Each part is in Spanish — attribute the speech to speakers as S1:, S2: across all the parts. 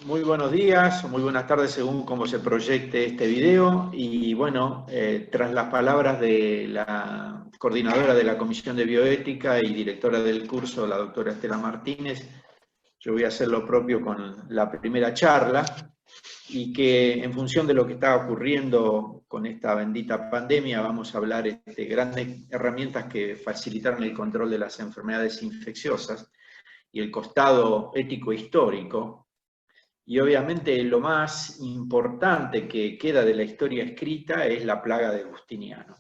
S1: Muy buenos días o muy buenas tardes según cómo se proyecte este video. Y bueno, tras las palabras de la coordinadora de la Comisión de Bioética y directora del curso, la doctora Estela Martínez, yo voy a hacer lo propio con la primera charla, y que en función de lo que está ocurriendo con esta bendita pandemia vamos a hablar de grandes herramientas que facilitaron el control de las enfermedades infecciosas y el costado ético e histórico. Y obviamente lo más importante que queda de la historia escrita es la plaga de Justiniano.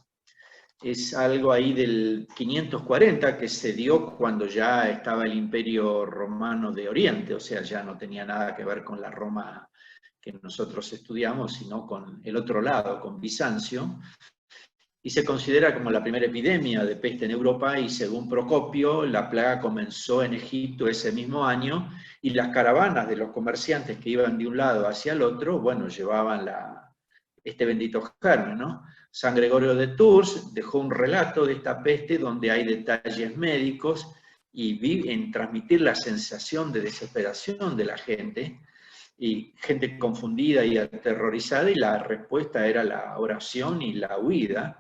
S1: Es algo ahí del 540 que se dio cuando ya estaba el Imperio Romano de Oriente, o sea, ya no tenía nada que ver con la Roma que nosotros estudiamos, sino con el otro lado, con Bizancio, y se considera como la primera epidemia de peste en Europa, y según Procopio, la plaga comenzó en Egipto ese mismo año, y las caravanas de los comerciantes que iban de un lado hacia el otro, bueno, llevaban este bendito germen, ¿no? San Gregorio de Tours dejó un relato de esta peste donde hay detalles médicos y en transmitir la sensación de desesperación de la gente, y gente confundida y aterrorizada, y la respuesta era la oración y la huida,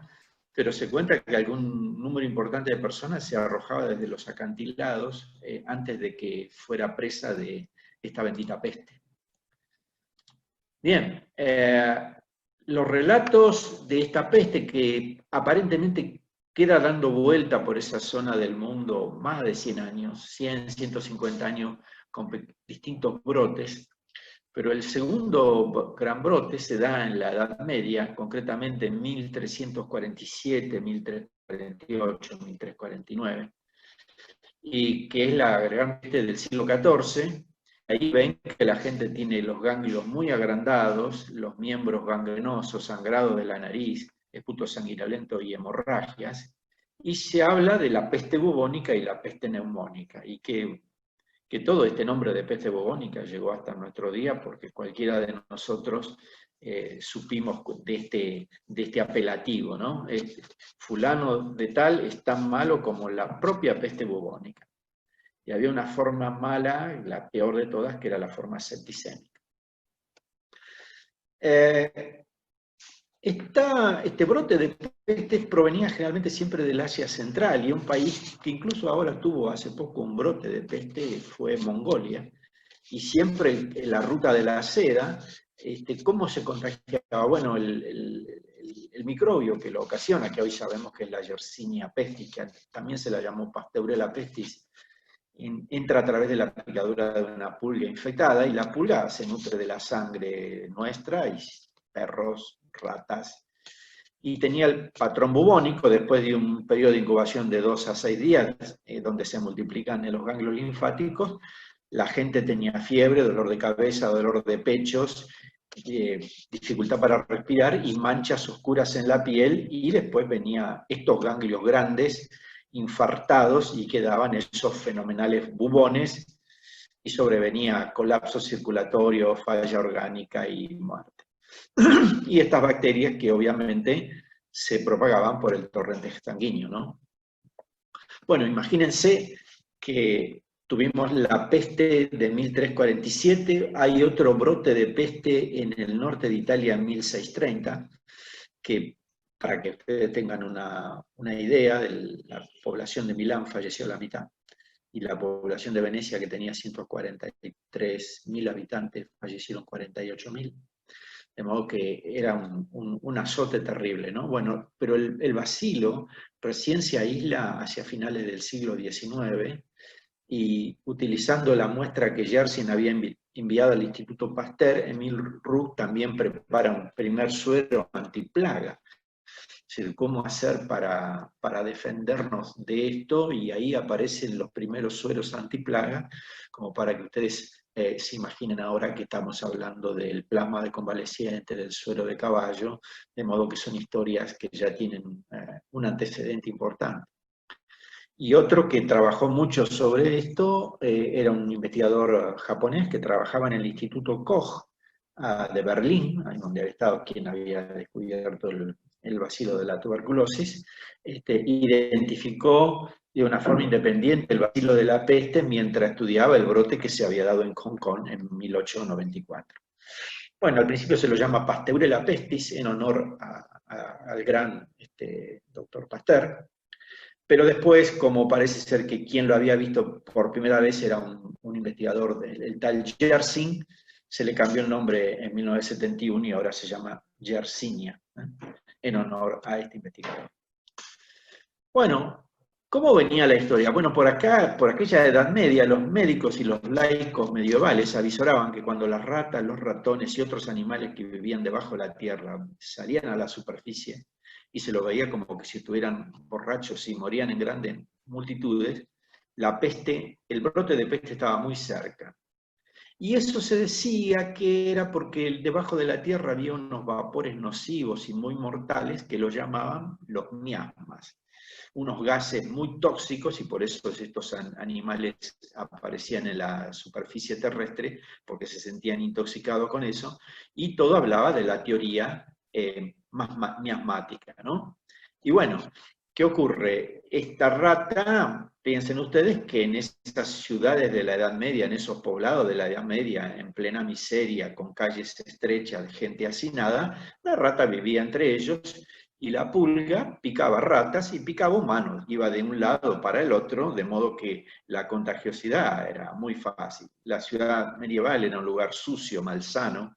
S1: pero se cuenta que algún número importante de personas se arrojaba desde los acantilados antes de que fuera presa de esta bendita peste. Bien, los relatos de esta peste que aparentemente queda dando vuelta por esa zona del mundo más de 100 años, 100, 150 años, con distintos brotes, pero el segundo gran brote se da en la Edad Media, concretamente en 1347, 1348, 1349, y que es la gran peste del siglo XIV. Ahí ven que la gente tiene los ganglios muy agrandados, los miembros gangrenosos, sangrado de la nariz, esputo sanguinolento y hemorragias, y se habla de la peste bubónica y la peste neumónica, y que todo este nombre de peste bubónica llegó hasta nuestro día porque cualquiera de nosotros supimos de este apelativo, ¿no? Fulano de tal es tan malo como la propia peste bubónica. Y había una forma mala, la peor de todas, que era la forma septicémica. Este brote de peste provenía generalmente siempre del Asia Central, y un país que incluso ahora tuvo hace poco un brote de peste fue Mongolia, y siempre en la ruta de la seda. ¿Cómo se contagiaba? Bueno, el microbio que lo ocasiona, que hoy sabemos que es la Yersinia pestis, que también se la llamó Pasteurella pestis, entra a través de la picadura de una pulga infectada, y la pulga se nutre de la sangre nuestra, y perros, ratas, y tenía el patrón bubónico después de un periodo de incubación de 2 a 6 días, donde se multiplican en los ganglios linfáticos. La gente tenía fiebre, dolor de cabeza, dolor de pechos, dificultad para respirar y manchas oscuras en la piel, y después venían estos ganglios grandes, infartados, y quedaban esos fenomenales bubones, y sobrevenía colapso circulatorio, falla orgánica y muerte. Y estas bacterias que obviamente se propagaban por el torrente sanguíneo, ¿no? Bueno, imagínense que tuvimos la peste de 1347, hay otro brote de peste en el norte de Italia en 1630, que para que ustedes tengan una idea, la población de Milán falleció la mitad, y la población de Venecia, que tenía 143.000 habitantes, fallecieron 48.000. De modo que era un azote terrible, ¿no? Bueno, pero el bacilo recién se aísla hacia finales del siglo XIX, y utilizando la muestra que Yersin había enviado al Instituto Pasteur, Emil Roux también prepara un primer suero antiplaga. Es decir, cómo hacer para defendernos de esto, y ahí aparecen los primeros sueros antiplaga, como para que ustedes se imaginen ahora que estamos hablando del plasma de convaleciente, del suero de caballo, de modo que son historias que ya tienen un antecedente importante. Y otro que trabajó mucho sobre esto era un investigador japonés que trabajaba en el Instituto Koch de Berlín, donde había estado quien había descubierto el bacilo de la tuberculosis. Identificó de una forma independiente el bacilo de la peste mientras estudiaba el brote que se había dado en Hong Kong en 1894. Bueno, al principio se lo llama Pasteurella pestis en honor al gran doctor Pasteur, pero después, como parece ser que quien lo había visto por primera vez era un investigador, el tal Yersin, se le cambió el nombre en 1971 y ahora se llama Yersinia, en honor a este investigador. Bueno, ¿cómo venía la historia? Bueno, por acá, por aquella Edad Media, los médicos y los laicos medievales avisoraban que cuando las ratas, los ratones y otros animales que vivían debajo de la tierra salían a la superficie y se lo veía como que si estuvieran borrachos y morían en grandes multitudes, la peste, el brote de peste estaba muy cerca. Y eso se decía que era porque debajo de la tierra había unos vapores nocivos y muy mortales que lo llamaban los miasmas, unos gases muy tóxicos, y por eso estos animales aparecían en la superficie terrestre, porque se sentían intoxicados con eso, y todo hablaba de la teoría más miasmática, ¿no? Y bueno, ¿qué ocurre? Esta rata, piensen ustedes que en esas ciudades de la Edad Media, en esos poblados de la Edad Media, en plena miseria, con calles estrechas, gente hacinada, la rata vivía entre ellos, y la pulga picaba ratas y picaba humanos, iba de un lado para el otro, de modo que la contagiosidad era muy fácil. La ciudad medieval era un lugar sucio, malsano,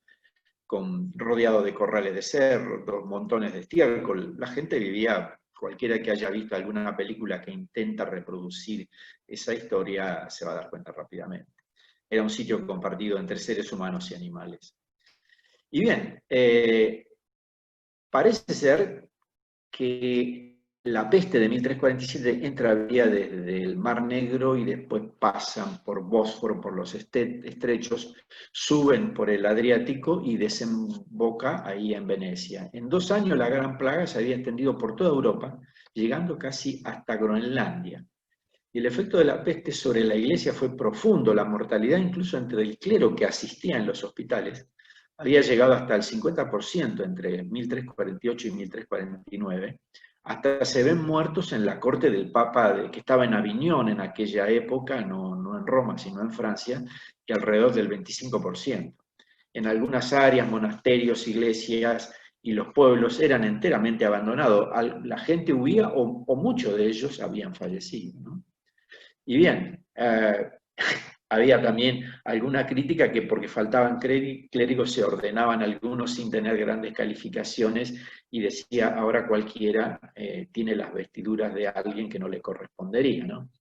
S1: rodeado de corrales de cerdos, montones de estiércol. La gente vivía, cualquiera que haya visto alguna película que intenta reproducir esa historia se va a dar cuenta rápidamente. Era un sitio compartido entre seres humanos y animales. Y bien, parece ser que la peste de 1347 entra vía desde el Mar Negro y después pasan por Bósforo, por los estrechos, suben por el Adriático y desemboca ahí en Venecia. En 2 años la gran plaga se había extendido por toda Europa, llegando casi hasta Groenlandia. Y el efecto de la peste sobre la iglesia fue profundo, la mortalidad incluso entre el clero que asistía en los hospitales había llegado hasta el 50% entre 1348 y 1349, hasta se ven muertos en la corte del Papa que estaba en Aviñón en aquella época, no en Roma, sino en Francia, y alrededor del 25%. En algunas áreas, monasterios, iglesias y los pueblos eran enteramente abandonados. La gente huía o muchos de ellos habían fallecido, ¿no? Y bien, había también alguna crítica que porque faltaban clérigos se ordenaban algunos sin tener grandes calificaciones y decía, ahora cualquiera tiene las vestiduras de alguien que no le correspondería, ¿no?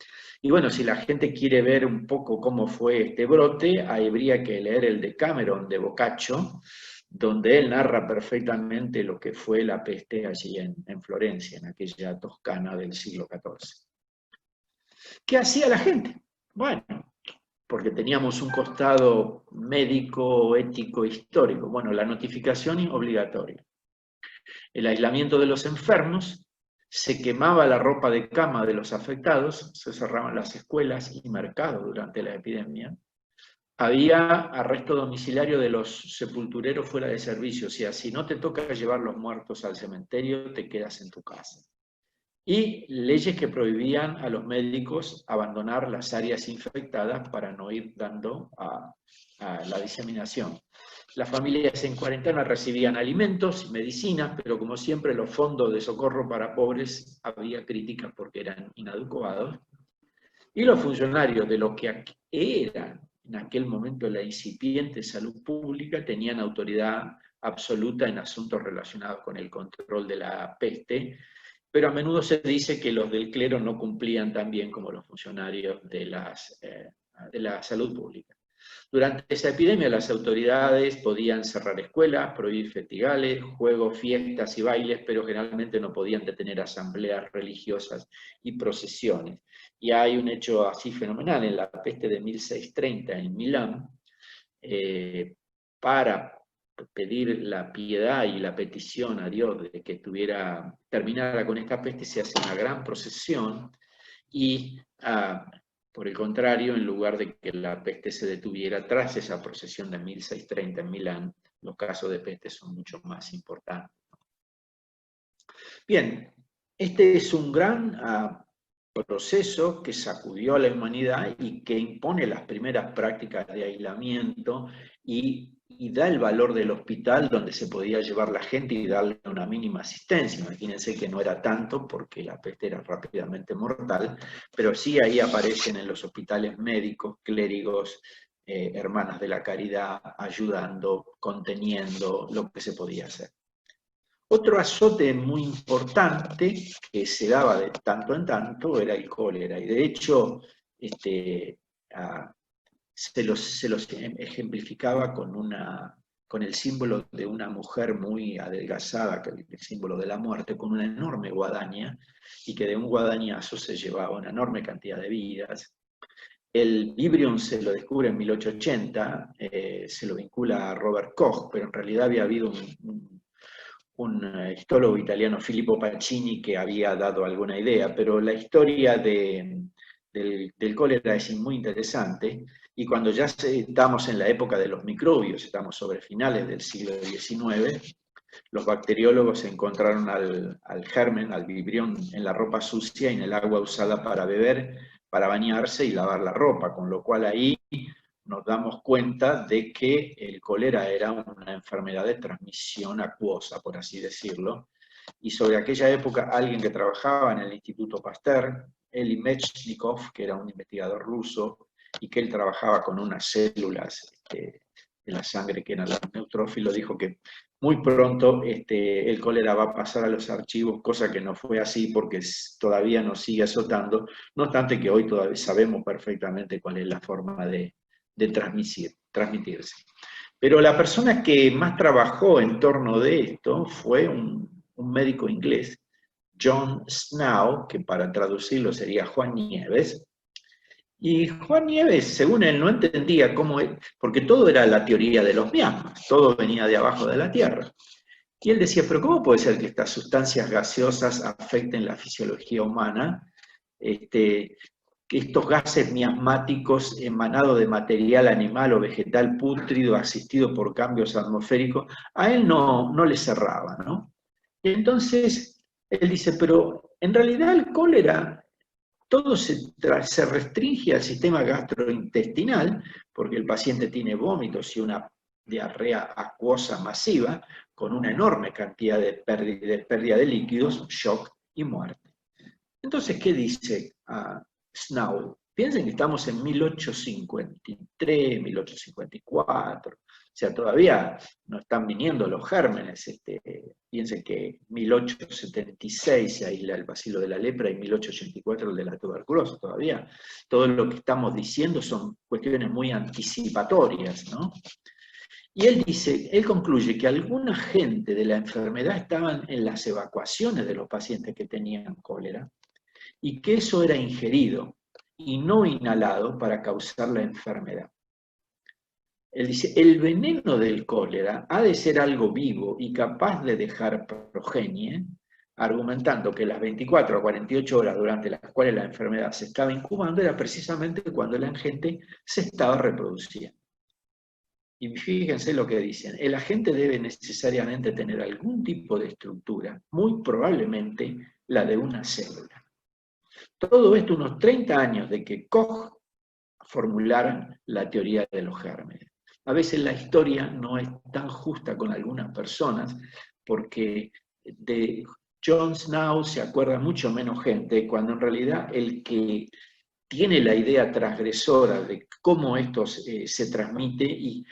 S1: Y bueno, si la gente quiere ver un poco cómo fue este brote, habría que leer el Decameron de Boccaccio, donde él narra perfectamente lo que fue la peste allí en Florencia, en aquella Toscana del siglo XIV. ¿Qué hacía la gente? Bueno, porque teníamos un costado médico, ético, histórico. Bueno, la notificación es obligatoria. El aislamiento de los enfermos, se quemaba la ropa de cama de los afectados, se cerraban las escuelas y mercados durante la epidemia. Había arresto domiciliario de los sepultureros fuera de servicio, o sea, si no te toca llevar los muertos al cementerio, te quedas en tu casa. Y leyes que prohibían a los médicos abandonar las áreas infectadas para no ir dando a la diseminación. Las familias en cuarentena recibían alimentos y medicinas, pero como siempre los fondos de socorro para pobres había críticas porque eran inadecuados. Y los funcionarios de lo que eran en aquel momento la incipiente salud pública tenían autoridad absoluta en asuntos relacionados con el control de la peste, pero a menudo se dice que los del clero no cumplían tan bien como los funcionarios de la salud pública. Durante esa epidemia las autoridades podían cerrar escuelas, prohibir festivales, juegos, fiestas y bailes, pero generalmente no podían detener asambleas religiosas y procesiones. Y hay un hecho así fenomenal en la peste de 1630 en Milán, para pedir la piedad y la petición a Dios de que terminara con esta peste, se hace una gran procesión y, por el contrario, en lugar de que la peste se detuviera tras esa procesión de 1630 en Milán, los casos de peste son mucho más importantes. Bien, este es un gran proceso que sacudió a la humanidad y que impone las primeras prácticas de aislamiento y da el valor del hospital donde se podía llevar la gente y darle una mínima asistencia. Imagínense que no era tanto porque la peste era rápidamente mortal, pero sí ahí aparecen en los hospitales médicos, clérigos, hermanas de la caridad, ayudando, conteniendo lo que se podía hacer. Otro azote muy importante que se daba de tanto en tanto era el cólera, y de hecho se los ejemplificaba con el símbolo de una mujer muy adelgazada, que es el símbolo de la muerte, con una enorme guadaña, y que de un guadañazo se llevaba una enorme cantidad de vidas. El Vibrium se lo descubre en 1880, se lo vincula a Robert Koch, pero en realidad había habido un histólogo italiano, Filippo Pacini, que había dado alguna idea, pero la historia del cólera es muy interesante, y cuando ya estamos en la época de los microbios, estamos sobre finales del siglo XIX, los bacteriólogos encontraron al germen, al vibrión, en la ropa sucia y en el agua usada para beber, para bañarse y lavar la ropa, con lo cual ahí nos damos cuenta de que el cólera era una enfermedad de transmisión acuosa, por así decirlo, y sobre aquella época alguien que trabajaba en el Instituto Pasteur, Eli Mechnikov, que era un investigador ruso, y que él trabajaba con unas células de la sangre que eran los neutrófilos, dijo que muy pronto el cólera va a pasar a los archivos, cosa que no fue así porque todavía nos sigue azotando, no obstante que hoy todavía sabemos perfectamente cuál es la forma de transmitirse. Pero la persona que más trabajó en torno de esto fue un médico inglés, John Snow, que para traducirlo sería Juan Nieves. Y Juan Nieves, según él, no entendía cómo, porque todo era la teoría de los miasmas, todo venía de abajo de la Tierra. Y él decía, pero ¿cómo puede ser que estas sustancias gaseosas afecten la fisiología humana? Que estos gases miasmáticos emanados de material animal o vegetal pútrido, asistido por cambios atmosféricos, a él no le cerraba, ¿no? Y entonces él dice, pero en realidad el cólera, todo se restringe al sistema gastrointestinal, porque el paciente tiene vómitos y una diarrea acuosa masiva, con una enorme cantidad de pérdida de líquidos, shock y muerte. Entonces, ¿qué dice Snow? Piensen que estamos en 1853, 1854, o sea, todavía no están viniendo los gérmenes. Piensen que en 1876 se aísla el bacilo de la lepra y en 1884 el de la tuberculosis. Todavía todo lo que estamos diciendo son cuestiones muy anticipatorias, ¿no? Y él concluye que alguna gente de la enfermedad estaban en las evacuaciones de los pacientes que tenían cólera, y que eso era ingerido y no inhalado para causar la enfermedad. Él dice, el veneno del cólera ha de ser algo vivo y capaz de dejar progenie, argumentando que las 24 a 48 horas durante las cuales la enfermedad se estaba incubando era precisamente cuando la gente se estaba reproduciendo. Y fíjense lo que dicen, el agente debe necesariamente tener algún tipo de estructura, muy probablemente la de una célula. Todo esto unos 30 años de que Koch formulara la teoría de los gérmenes. A veces la historia no es tan justa con algunas personas, porque de John Snow se acuerda mucho menos gente, cuando en realidad el que tiene la idea transgresora de cómo esto se transmite y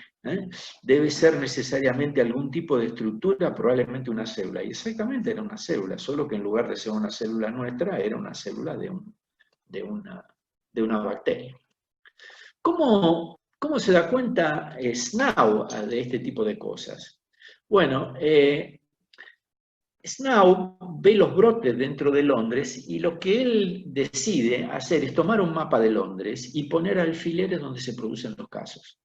S1: debe ser necesariamente algún tipo de estructura, probablemente una célula. Y exactamente era una célula, solo que en lugar de ser una célula nuestra, era una célula de una bacteria. ¿Cómo se da cuenta Snow de este tipo de cosas? Bueno, Snow ve los brotes dentro de Londres y lo que él decide hacer es tomar un mapa de Londres y poner alfileres donde se producen los casos.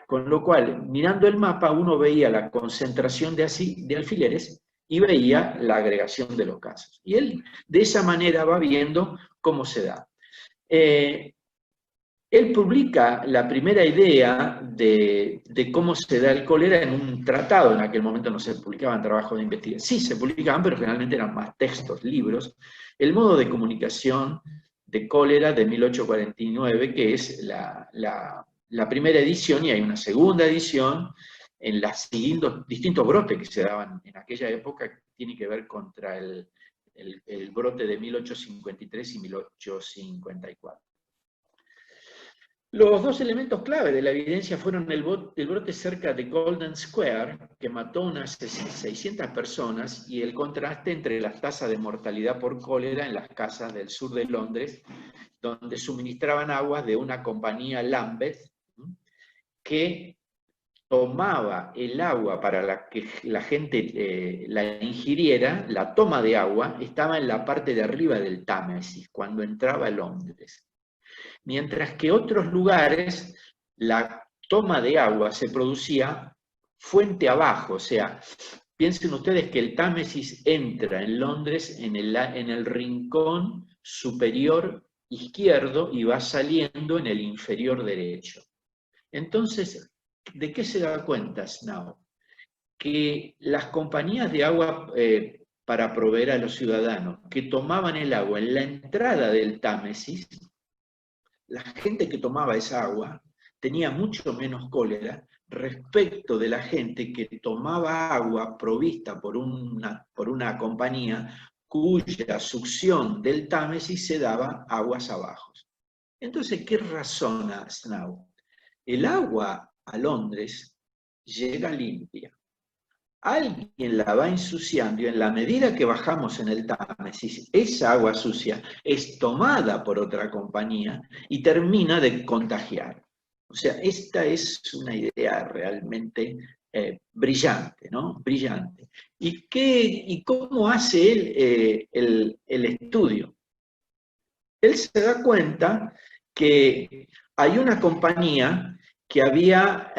S1: Con lo cual, mirando el mapa, uno veía la concentración de alfileres y veía la agregación de los casos. Y él de esa manera va viendo cómo se da. Él publica la primera idea de cómo se da el cólera en un tratado. En aquel momento no se publicaban trabajos de investigación. Sí, se publicaban, pero generalmente eran más textos, libros. El modo de comunicación de cólera de 1849, que es la primera edición, y hay una segunda edición en los distintos brotes que se daban en aquella época, que tiene que ver contra el brote de 1853 y 1854. Los dos elementos clave de la evidencia fueron el brote cerca de Golden Square, que mató unas 600 personas, y el contraste entre las tasas de mortalidad por cólera en las casas del sur de Londres, donde suministraban aguas de una compañía Lambeth, que tomaba el agua para que la gente la ingiriera. La toma de agua estaba en la parte de arriba del Támesis, cuando entraba a Londres. Mientras que otros lugares, la toma de agua se producía fuente abajo, o sea, piensen ustedes que el Támesis entra en Londres en el rincón superior izquierdo y va saliendo en el inferior derecho. Entonces, ¿de qué se da cuenta Snow? Que las compañías de agua para proveer a los ciudadanos que tomaban el agua en la entrada del Támesis, la gente que tomaba esa agua tenía mucho menos cólera respecto de la gente que tomaba agua provista por una compañía cuya succión del Támesis se daba aguas abajo. Entonces, ¿qué razona Snow? El agua a Londres llega limpia. Alguien la va ensuciando y en la medida que bajamos en el Támesis, esa agua sucia es tomada por otra compañía y termina de contagiar. O sea, esta es una idea realmente brillante, ¿no? Brillante. ¿Y cómo hace él el estudio? Él se da cuenta que hay una compañía que había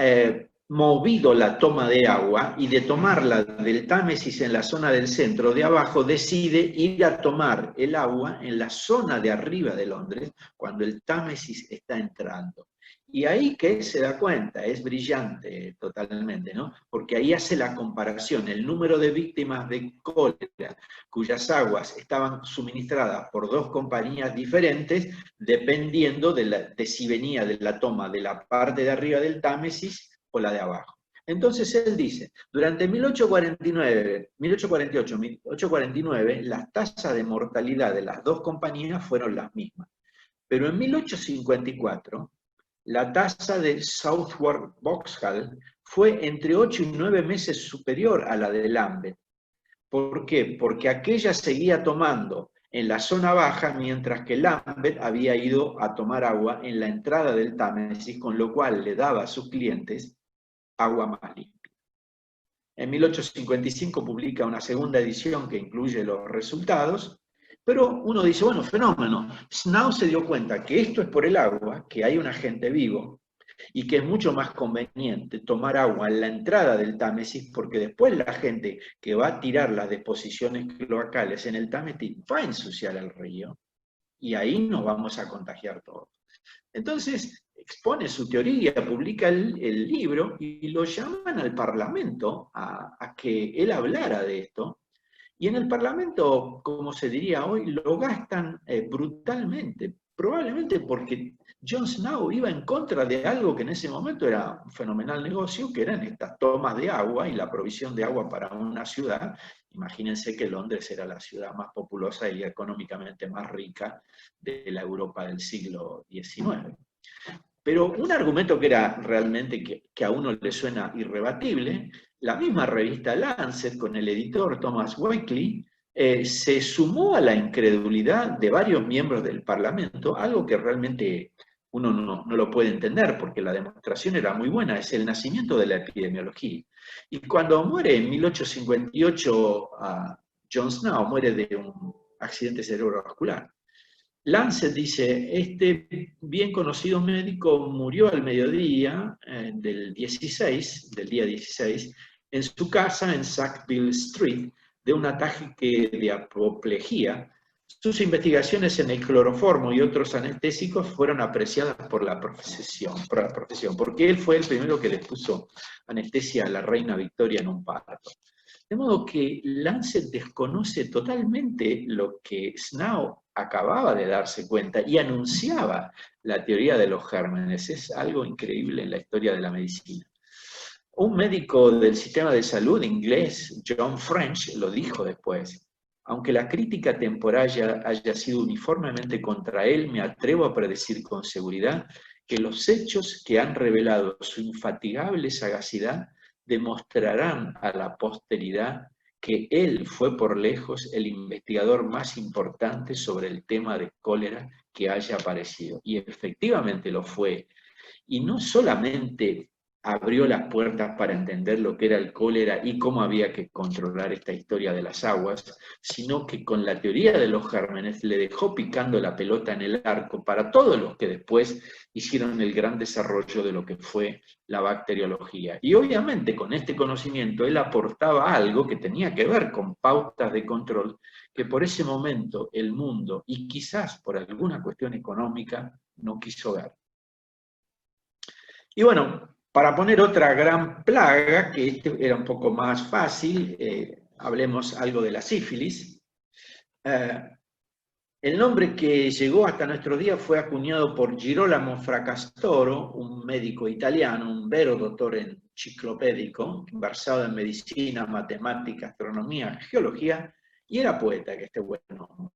S1: movido la toma de agua, y de tomarla del Támesis en la zona del centro de abajo, decide ir a tomar el agua en la zona de arriba de Londres, cuando el Támesis está entrando. Y ahí que se da cuenta, es brillante totalmente, ¿no? Porque ahí hace la comparación, el número de víctimas de cólera cuyas aguas estaban suministradas por dos compañías diferentes, dependiendo de si venía de la toma de la parte de arriba del Támesis o la de abajo. Entonces él dice, durante 1848, 1849, las tasas de mortalidad de las dos compañías fueron las mismas. Pero en 1854, la tasa de Southwark Vauxhall fue entre 8 y 9 meses superior a la de Lambeth. ¿Por qué? Porque aquella seguía tomando en la zona baja, mientras que Lambeth había ido a tomar agua en la entrada del Támesis, con lo cual le daba a sus clientes agua más limpia. En 1855 publica una segunda edición que incluye los resultados, pero uno dice, bueno, fenómeno. Snow se dio cuenta que esto es por el agua, que hay un agente vivo, y que es mucho más conveniente tomar agua en la entrada del Támesis, porque después la gente que va a tirar las deposiciones cloacales en el Támesis va a ensuciar el río, y ahí nos vamos a contagiar todos. Entonces expone su teoría, publica el libro, y lo llaman al Parlamento a que él hablara de esto. Y en el Parlamento, como se diría hoy, lo gastan brutalmente, probablemente porque John Snow iba en contra de algo que en ese momento era un fenomenal negocio, que eran estas tomas de agua y la provisión de agua para una ciudad. Imagínense que Londres era la ciudad más populosa y económicamente más rica de la Europa del siglo XIX. Pero un argumento que era realmente que a uno le suena irrebatible, la misma revista Lancet, con el editor Thomas Wakely, se sumó a la incredulidad de varios miembros del Parlamento, algo que realmente uno no lo puede entender, porque la demostración era muy buena, es el nacimiento de la epidemiología. Y cuando muere en 1858 John Snow, muere de un accidente cerebrovascular. Lancet dice, este bien conocido médico murió al mediodía del día 16, en su casa en Sackville Street, de un ataque de apoplejía. Sus investigaciones en el cloroformo y otros anestésicos fueron apreciadas por la profesión, porque él fue el primero que le puso anestesia a la reina Victoria en un parto. De modo que Lancet desconoce totalmente lo que Snow acababa de darse cuenta y anunciaba la teoría de los gérmenes. Es algo increíble en la historia de la medicina. Un médico del sistema de salud inglés, John French, lo dijo después. Aunque la crítica temporal haya sido uniformemente contra él, me atrevo a predecir con seguridad que los hechos que han revelado su infatigable sagacidad demostrarán a la posteridad que él fue por lejos el investigador más importante sobre el tema de cólera que haya aparecido. Y efectivamente lo fue. Y no solamente abrió las puertas para entender lo que era el cólera y cómo había que controlar esta historia de las aguas, sino que con la teoría de los gérmenes le dejó picando la pelota en el arco para todos los que después hicieron el gran desarrollo de lo que fue la bacteriología. Y obviamente con este conocimiento él aportaba algo que tenía que ver con pautas de control que por ese momento el mundo, y quizás por alguna cuestión económica, no quiso ver. Y bueno, para poner otra gran plaga, que este era un poco más fácil, hablemos algo de la sífilis. El nombre que llegó hasta nuestros días fue acuñado por Girolamo Fracastoro, un médico italiano, un vero doctor enciclopédico, versado en medicina, matemática, astronomía, geología, y era poeta, que este bueno.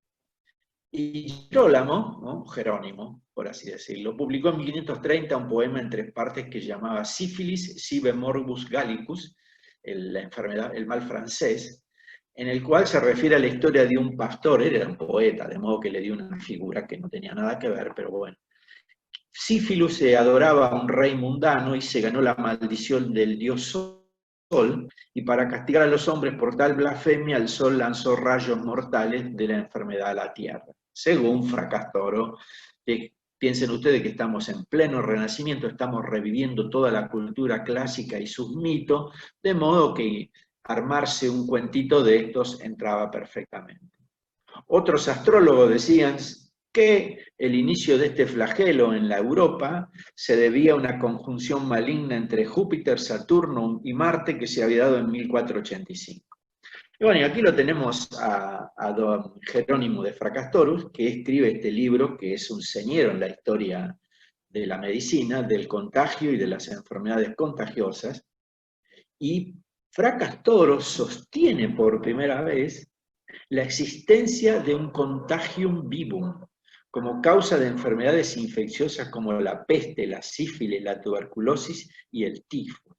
S1: Y Girolamo, ¿no? Jerónimo, por así decirlo, publicó en 1530 un poema en 3 partes que llamaba Sífilis sive morbus gallicus, la enfermedad, el mal francés, en el cual se refiere a la historia de un pastor. Él era un poeta, de modo que le dio una figura que no tenía nada que ver, pero bueno. Sífilus se adoraba a un rey mundano y se ganó la maldición del dios Sol, y para castigar a los hombres por tal blasfemia, el Sol lanzó rayos mortales de la enfermedad a la tierra. Según Fracastoro, piensen ustedes que estamos en pleno renacimiento, estamos reviviendo toda la cultura clásica y sus mitos, de modo que armarse un cuentito de estos entraba perfectamente. Otros astrólogos decían que el inicio de este flagelo en la Europa se debía a una conjunción maligna entre Júpiter, Saturno y Marte que se había dado en 1485. Y bueno, y aquí lo tenemos a don Jerónimo de Fracastorus, que escribe este libro, que es un señero en la historia de la medicina, del contagio y de las enfermedades contagiosas. Y Fracastorus sostiene por primera vez la existencia de un contagium vivum, como causa de enfermedades infecciosas como la peste, la sífilis, la tuberculosis y el tifo,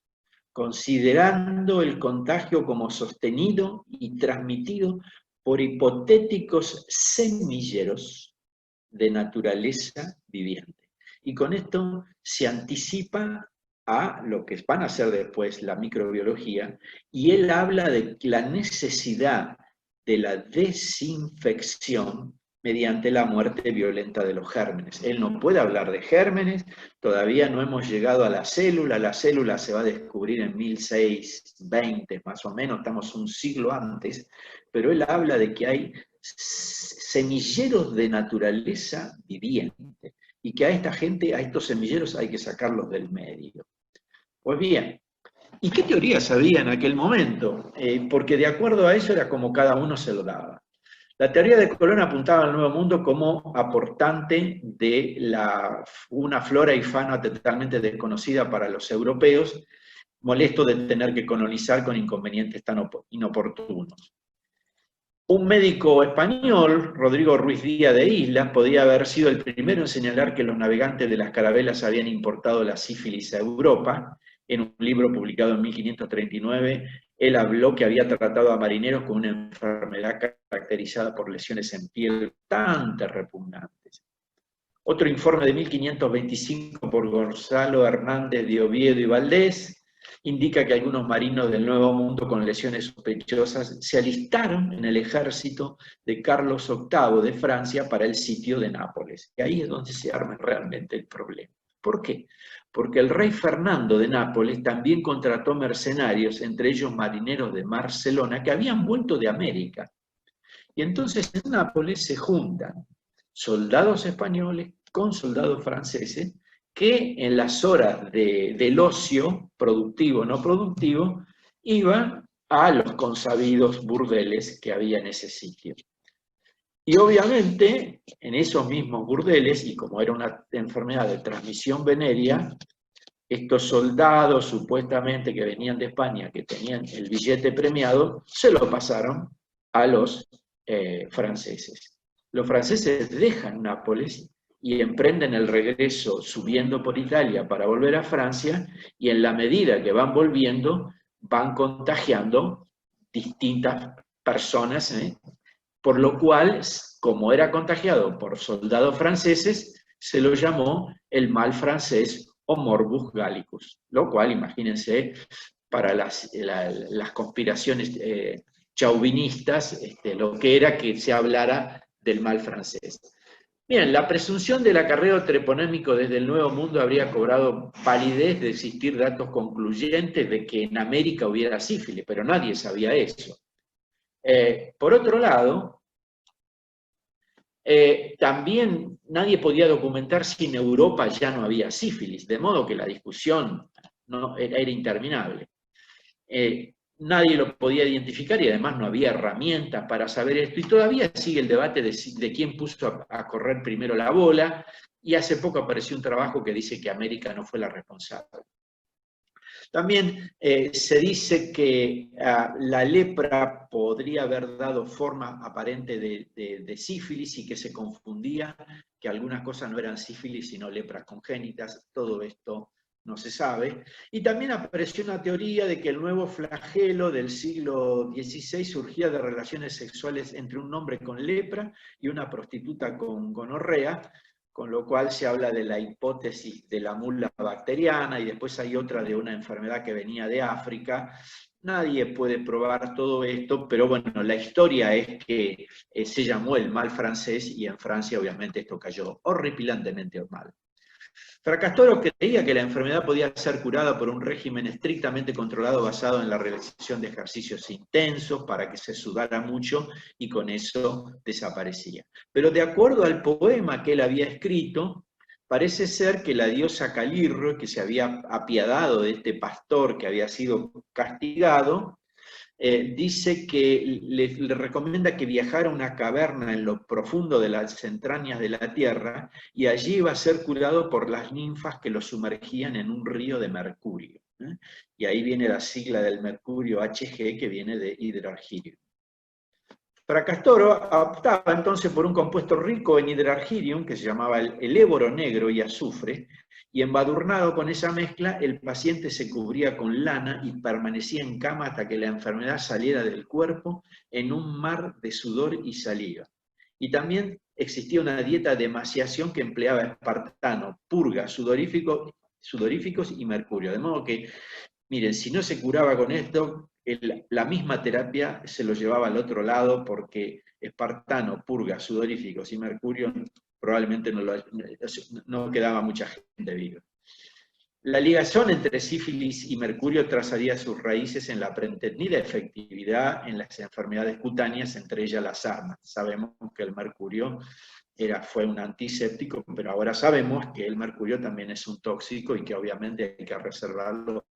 S1: considerando el contagio como sostenido y transmitido por hipotéticos semilleros de naturaleza viviente. Y con esto se anticipa a lo que van a ser después la microbiología, y él habla de la necesidad de la desinfección mediante la muerte violenta de los gérmenes. Él no puede hablar de gérmenes, todavía no hemos llegado a la célula se va a descubrir en 1620 más o menos, estamos un siglo antes, pero él habla de que hay semilleros de naturaleza viviente, y que a esta gente, a estos semilleros hay que sacarlos del medio. Pues bien, ¿y qué teorías había en aquel momento? Porque de acuerdo a eso era como cada uno se lo daba. La teoría de Colón apuntaba al Nuevo Mundo como aportante de una flora y fauna totalmente desconocida para los europeos, molesto de tener que colonizar con inconvenientes tan inoportunos. Un médico español, Rodrigo Ruiz Díaz de Islas, podía haber sido el primero en señalar que los navegantes de las carabelas habían importado la sífilis a Europa. En un libro publicado en 1539, él habló que había tratado a marineros con una enfermedad caracterizada por lesiones en piel bastante repugnantes. Otro informe de 1525 por Gonzalo Hernández de Oviedo y Valdés indica que algunos marinos del Nuevo Mundo con lesiones sospechosas se alistaron en el ejército de Carlos VIII de Francia para el sitio de Nápoles. Y ahí es donde se arma realmente el problema. ¿Por qué? Porque el rey Fernando de Nápoles también contrató mercenarios, entre ellos marineros de Barcelona, que habían vuelto de América. Y entonces en Nápoles se juntan soldados españoles con soldados franceses, que en las horas del ocio, productivo o no productivo, iban a los consabidos burdeles que había en ese sitio. Y obviamente, en esos mismos burdeles, y como era una enfermedad de transmisión venérea, estos soldados supuestamente que venían de España, que tenían el billete premiado, se lo pasaron a los franceses. Los franceses dejan Nápoles y emprenden el regreso subiendo por Italia para volver a Francia, y en la medida que van volviendo, van contagiando distintas personas, por lo cual, como era contagiado por soldados franceses, se lo llamó el mal francés o morbus gallicus, lo cual, imagínense, para las conspiraciones chauvinistas, lo que era que se hablara del mal francés. Bien, la presunción del acarreo treponémico desde el Nuevo Mundo habría cobrado validez de existir datos concluyentes de que en América hubiera sífilis, pero nadie sabía eso. Por otro lado, también nadie podía documentar si en Europa ya no había sífilis, de modo que la discusión era interminable. Nadie lo podía identificar y además no había herramientas para saber esto, y todavía sigue el debate de quién puso a correr primero la bola, y hace poco apareció un trabajo que dice que América no fue la responsable. También se dice que la lepra podría haber dado forma aparente de sífilis y que se confundía, que algunas cosas no eran sífilis sino lepras congénitas. Todo esto no se sabe. Y también apareció una teoría de que el nuevo flagelo del siglo XVI surgía de relaciones sexuales entre un hombre con lepra y una prostituta con gonorrea, con lo cual se habla de la hipótesis de la mula bacteriana, y después hay otra de una enfermedad que venía de África. Nadie puede probar todo esto, pero bueno, la historia es que se llamó el mal francés, y en Francia obviamente esto cayó horripilantemente mal. Fracastoro creía que la enfermedad podía ser curada por un régimen estrictamente controlado basado en la realización de ejercicios intensos para que se sudara mucho, y con eso desaparecía. Pero de acuerdo al poema que él había escrito, parece ser que la diosa Calirro, que se había apiadado de este pastor que había sido castigado, dice que le recomienda que viajara a una caverna en lo profundo de las entrañas de la tierra, y allí iba a ser curado por las ninfas que lo sumergían en un río de mercurio. Y ahí viene la sigla del mercurio, Hg, que viene de hidrargirio. Fracastoro optaba entonces por un compuesto rico en hidrargirium, que se llamaba el éboro negro y azufre, y embadurnado con esa mezcla, el paciente se cubría con lana y permanecía en cama hasta que la enfermedad saliera del cuerpo en un mar de sudor y saliva. Y también existía una dieta de emaciación que empleaba espartano, purga, sudoríficos y mercurio. De modo que, miren, si no se curaba con esto, la misma terapia se lo llevaba al otro lado, porque espartano, purga, sudoríficos y mercurio probablemente no quedaba mucha gente viva. La ligación entre sífilis y mercurio trazaría sus raíces en la pretendida efectividad en las enfermedades cutáneas, entre ellas la sarna. Sabemos que el mercurio fue un antiséptico, pero ahora sabemos que el mercurio también es un tóxico y que obviamente hay que reservarlo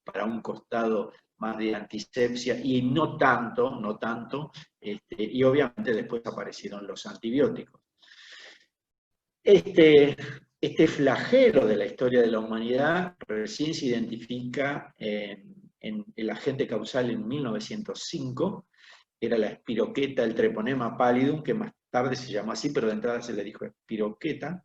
S1: para un costado más de antisepsia, y no tanto, y obviamente después aparecieron los antibióticos. Este flagelo de la historia de la humanidad recién se identifica en el agente causal en 1905, era la espiroqueta, el treponema pallidum, que más tarde se llamó así, pero de entrada se le dijo espiroqueta.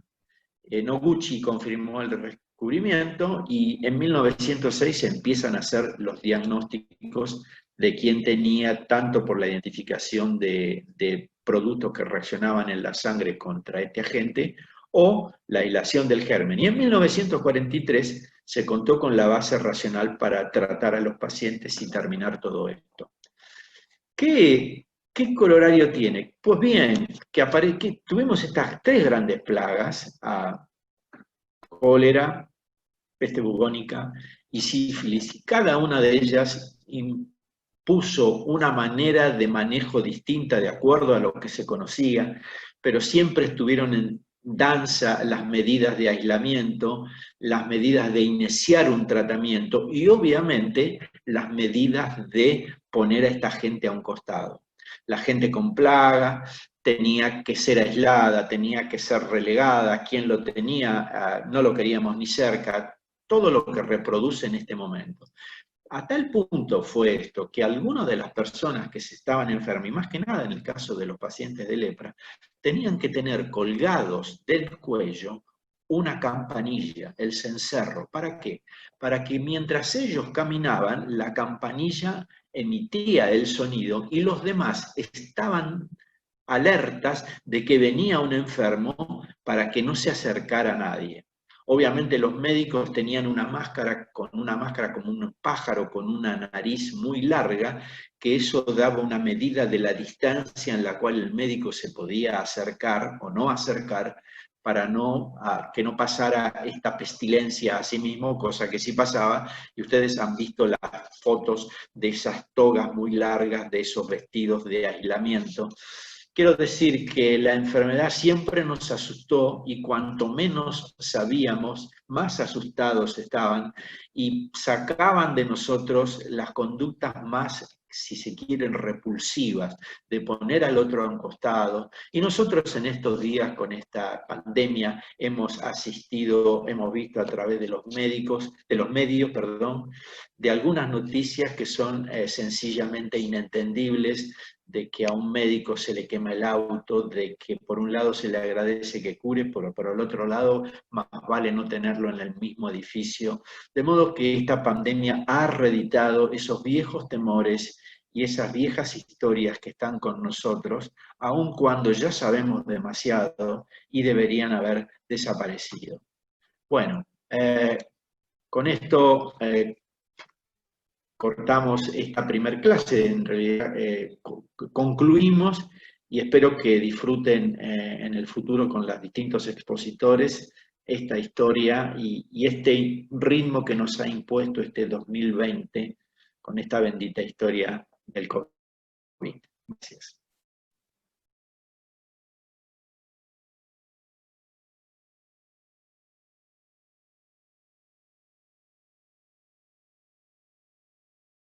S1: Noguchi confirmó el descubrimiento, y en 1906 se empiezan a hacer los diagnósticos de quién tenía, tanto por la identificación de productos que reaccionaban en la sangre contra este agente, o la aislación del germen. Y en 1943 se contó con la base racional para tratar a los pacientes y terminar todo esto. ¿Qué colorario tiene? Pues bien, que tuvimos estas tres grandes plagas: cólera, peste bubónica y sífilis, y cada una de ellas impuso una manera de manejo distinta de acuerdo a lo que se conocía, pero siempre estuvieron en danza las medidas de aislamiento, las medidas de iniciar un tratamiento y obviamente las medidas de poner a esta gente a un costado. La gente con plaga tenía que ser aislada, tenía que ser relegada, quien lo tenía no lo queríamos ni cerca, todo lo que reproduce en este momento. A tal punto fue esto que algunas de las personas que se estaban enfermas, y más que nada en el caso de los pacientes de lepra, tenían que tener colgados del cuello una campanilla, el cencerro. ¿Para qué? Para que mientras ellos caminaban, la campanilla emitía el sonido y los demás estaban alertas de que venía un enfermo para que no se acercara a nadie. Obviamente los médicos tenían una máscara como un pájaro con una nariz muy larga, que eso daba una medida de la distancia en la cual el médico se podía acercar o no acercar para que no pasara esta pestilencia a sí mismo, cosa que sí pasaba, y ustedes han visto las fotos de esas togas muy largas, de esos vestidos de aislamiento. Quiero decir que la enfermedad siempre nos asustó y cuanto menos sabíamos, más asustados estaban y sacaban de nosotros las conductas más, si se quieren, repulsivas, de poner al otro a un costado. Y nosotros en estos días con esta pandemia hemos asistido, hemos visto a través de los medios, de algunas noticias que son sencillamente inentendibles, de que a un médico se le quema el auto, de que por un lado se le agradece que cure, pero por el otro lado más vale no tenerlo en el mismo edificio. De modo que esta pandemia ha reeditado esos viejos temores y esas viejas historias que están con nosotros, aun cuando ya sabemos demasiado y deberían haber desaparecido. Bueno, con esto cortamos esta primer clase, en realidad concluimos y espero que disfruten en el futuro con los distintos expositores esta historia y este ritmo que nos ha impuesto este 2020 con esta bendita historia del COVID. Gracias.